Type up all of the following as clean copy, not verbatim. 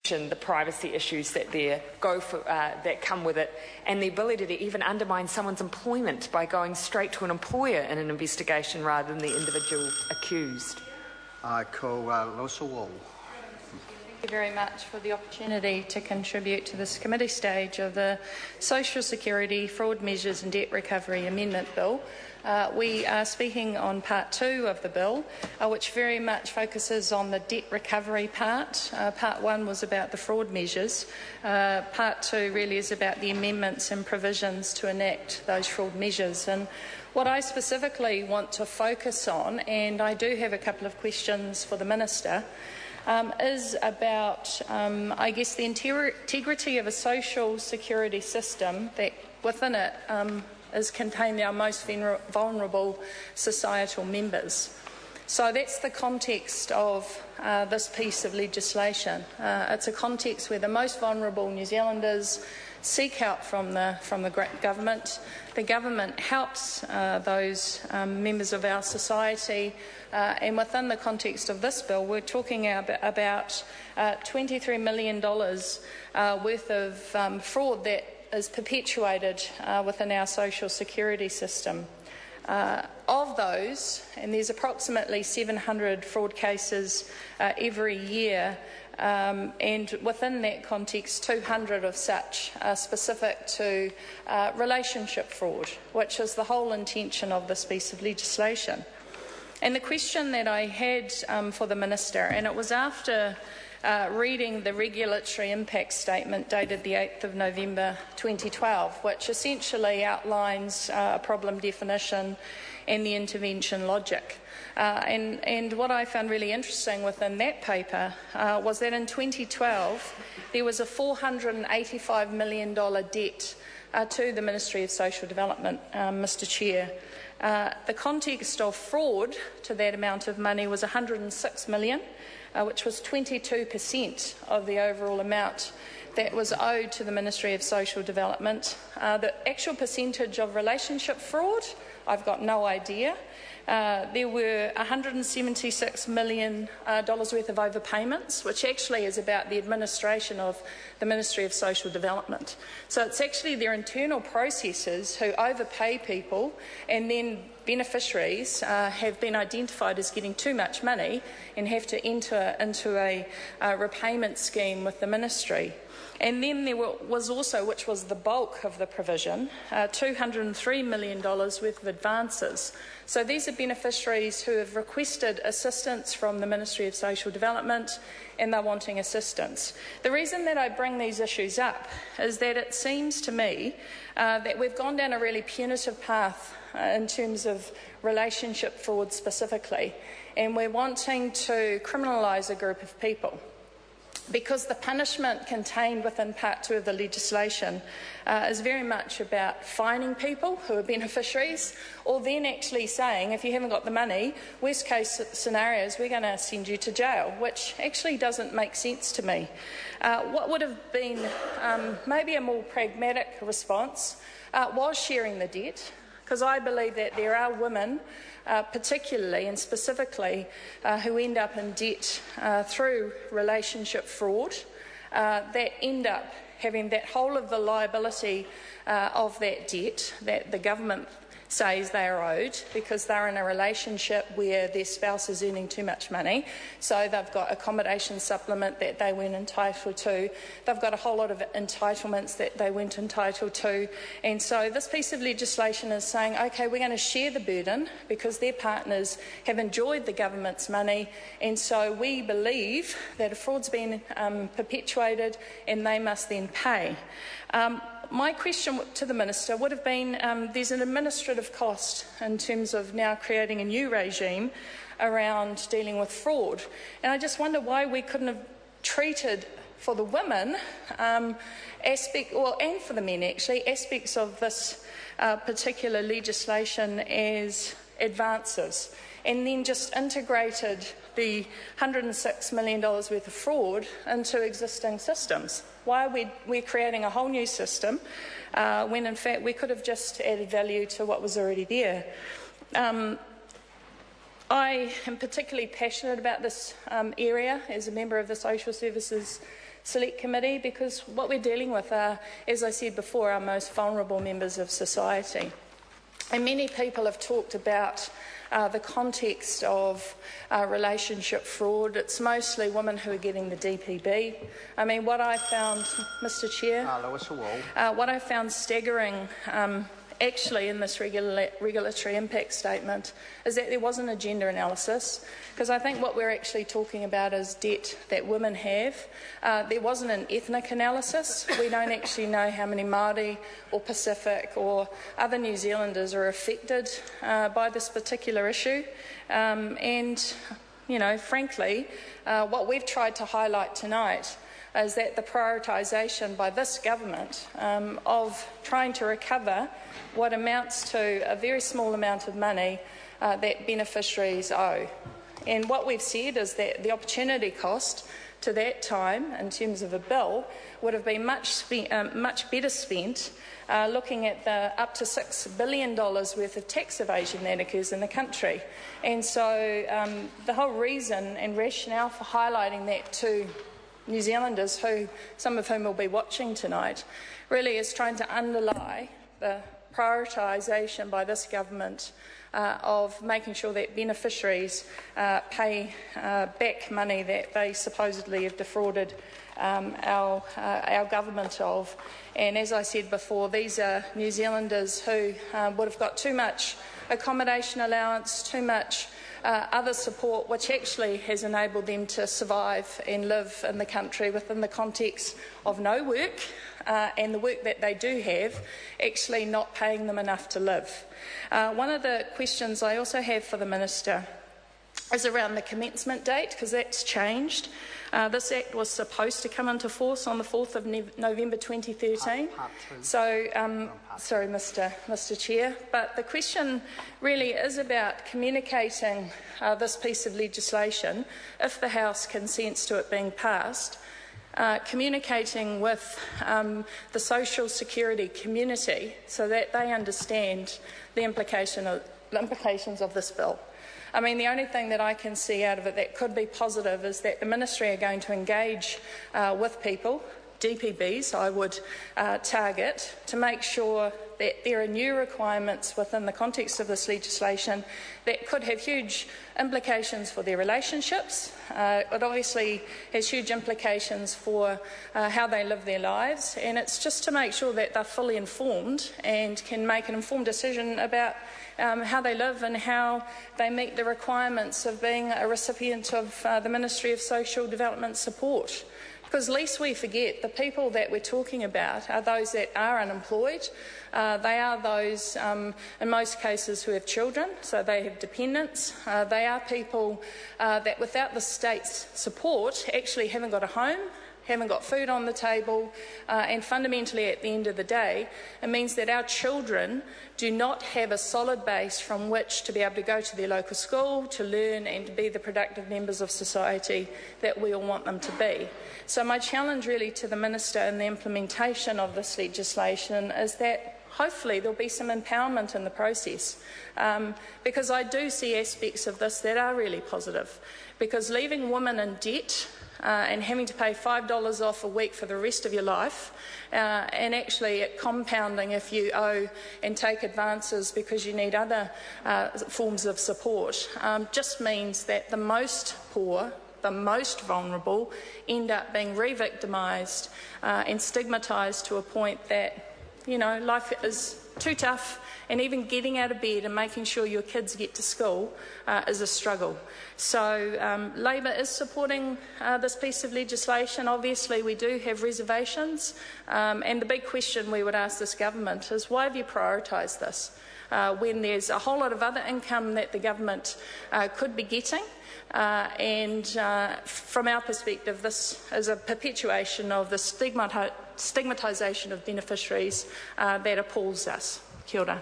the privacy issues that that come with it, and the ability to even undermine someone's employment by going straight to an employer in an investigation rather than the individual accused. Thank you very much for the opportunity to contribute to this committee stage of the Social Security Fraud Measures and Debt Recovery Amendment Bill. We are speaking on Part 2 of the bill, which very much focuses on the debt recovery part. Part 1 was about the fraud measures. Part 2 really is about the amendments and provisions to enact those fraud measures. And what I specifically want to focus on, and I do have a couple of questions for the Minister, is about, I guess, the integrity of a social security system that within it is contained our most vulnerable societal members. So that's the context of this piece of legislation. It's a context where the most vulnerable New Zealanders seek help from the government. The government helps those members of our society, and within the context of this bill, we're talking about $23 million worth of fraud that is perpetuated within our social security system. Of those, and there's approximately 700 fraud cases every year, and within that context, 200 of such are specific to relationship fraud, which is the whole intention of this piece of legislation. And the question that I had for the Minister, and it was after reading the regulatory impact statement dated the 8th of November 2012, which essentially outlines a problem definition and the intervention logic. And what I found really interesting within that paper was that in 2012 there was a $485 million debt to the Ministry of Social Development, Mr Chair. The context of fraud to that amount of money was $106 million, which was 22% of the overall amount that was owed to the Ministry of Social Development. The actual percentage of relationship fraud, I've got no idea. There were $176 million worth of overpayments, which actually is about the administration of the Ministry of Social Development. So it's actually their internal processes who overpay people, and then beneficiaries have been identified as getting too much money and have to enter into a repayment scheme with the Ministry. And then there was also, which was the bulk of the provision, $203 million worth of advances. So these are beneficiaries who have requested assistance from the Ministry of Social Development and they're wanting assistance. The reason that I bring these issues up is that it seems to me that we've gone down a really punitive path in terms of relationship fraud specifically, and we're wanting to criminalise a group of people. Because the punishment contained within Part 2 of the legislation is very much about fining people who are beneficiaries, or then actually saying, if you haven't got the money, worst case scenarios, we're going to send you to jail, which actually doesn't make sense to me. What would have been maybe a more pragmatic response was sharing the debt, because I believe that there are women particularly and specifically who end up in debt through relationship fraud that end up having that whole of the liability of that debt that the government says they are owed because they're in a relationship where their spouse is earning too much money, so they've got accommodation supplement that they weren't entitled to, they've got a whole lot of entitlements that they weren't entitled to, and so this piece of legislation is saying, okay, we're going to share the burden because their partners have enjoyed the government's money, and so we believe that a fraud's been perpetuated and they must then pay. My question to the Minister would have been, there's an administrative cost in terms of now creating a new regime around dealing with fraud. And I just wonder why we couldn't have treated for the women and for the men actually, aspects of this particular legislation as advances, and then just integrated the $106 million worth of fraud into existing systems. Why are we creating a whole new system when in fact we could have just added value to what was already there? I am particularly passionate about this area as a member of the Social Services Select Committee, because what we're dealing with are, as I said before, our most vulnerable members of society. And many people have talked about the context of relationship fraud. It's mostly women who are getting the DPB. I mean, what I found, Mr Chair, what I found staggering actually in this regulatory impact statement is that there wasn't a gender analysis, because I think what we're actually talking about is debt that women have. There wasn't an ethnic analysis. We don't actually know how many Māori or Pacific or other New Zealanders are affected by this particular issue. And, you know, frankly, what we've tried to highlight tonight is that the prioritisation by this government of trying to recover what amounts to a very small amount of money that beneficiaries owe. And what we've said is that the opportunity cost to that time, in terms of a bill, would have been much better spent looking at the up to $6 billion worth of tax evasion that occurs in the country. And so the whole reason and rationale for highlighting that to New Zealanders, some of whom will be watching tonight, really is trying to underlie the prioritisation by this government of making sure that beneficiaries pay back money that they supposedly have defrauded our government of. And as I said before, these are New Zealanders who would have got too much accommodation allowance, too much other support, which actually has enabled them to survive and live in the country within the context of no work, and the work that they do have actually not paying them enough to live. One of the questions I also have for the Minister is around the commencement date, because that's changed. This Act was supposed to come into force on the 4th of November 2013. So, sorry, Mr Chair, but the question really is about communicating this piece of legislation, if the House consents to it being passed, communicating with the social security community so that they understand the implications of this bill. I mean, the only thing that I can see out of it that could be positive is that the Ministry are going to engage with people, DPBs I would target, to make sure that there are new requirements within the context of this legislation that could have huge implications for their relationships. It obviously has huge implications for how they live their lives, and it's just to make sure that they're fully informed and can make an informed decision about how they live and how they meet the requirements of being a recipient of the Ministry of Social Development support. Because lest we forget, the people that we're talking about are those that are unemployed. They are those, in most cases, who have children, so they have dependents. They are people that, without the state's support, actually haven't got a home, haven't got food on the table, and fundamentally, at the end of the day, it means that our children do not have a solid base from which to be able to go to their local school, to learn and to be the productive members of society that we all want them to be. So my challenge really to the Minister in the implementation of this legislation is that hopefully there'll be some empowerment in the process, because I do see aspects of this that are really positive, because leaving women in debt and having to pay $5 off a week for the rest of your life, and actually it compounding if you owe and take advances because you need other forms of support, just means that the most poor, the most vulnerable, end up being re-victimised and stigmatised to a point that, you know, life is too tough, and even getting out of bed and making sure your kids get to school is a struggle. So Labor is supporting this piece of legislation. Obviously we do have reservations, and the big question we would ask this government is, why have you prioritised this when there's a whole lot of other income that the government could be getting? And from our perspective, this is a perpetuation of the stigmatisation of beneficiaries that appalls us. Kia ora.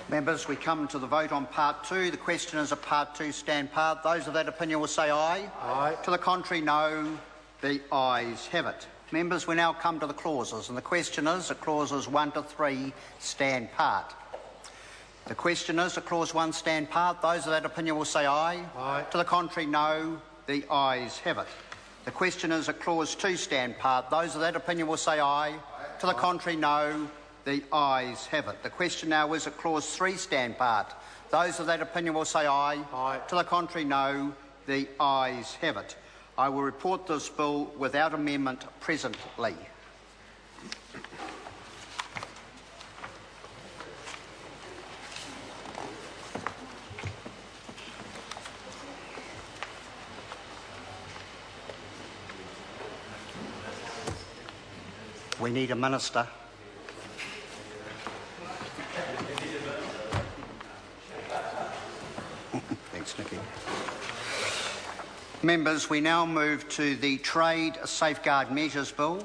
Members, we come to the vote on part 2. The question is a part 2 stand part. Those of that opinion will say aye. Aye. To the contrary, no. The ayes have it. Members, we now come to the clauses, and the question is that clauses 1 to 3 stand part. The question is that clause 1 stand part. Those of that opinion will say aye. Aye. To the contrary, no. The ayes have it. The question is a Clause 2 stand part. Those of that opinion will say aye. To the contrary, no. The ayes have it. The question now is a Clause 3 stand part. Those of that opinion will say aye. Aye. To the contrary, no. The ayes have it. I will report this bill without amendment presently. We need a minister. Thanks, Nicky. Members, we now move to the Trade Safeguard Measures Bill.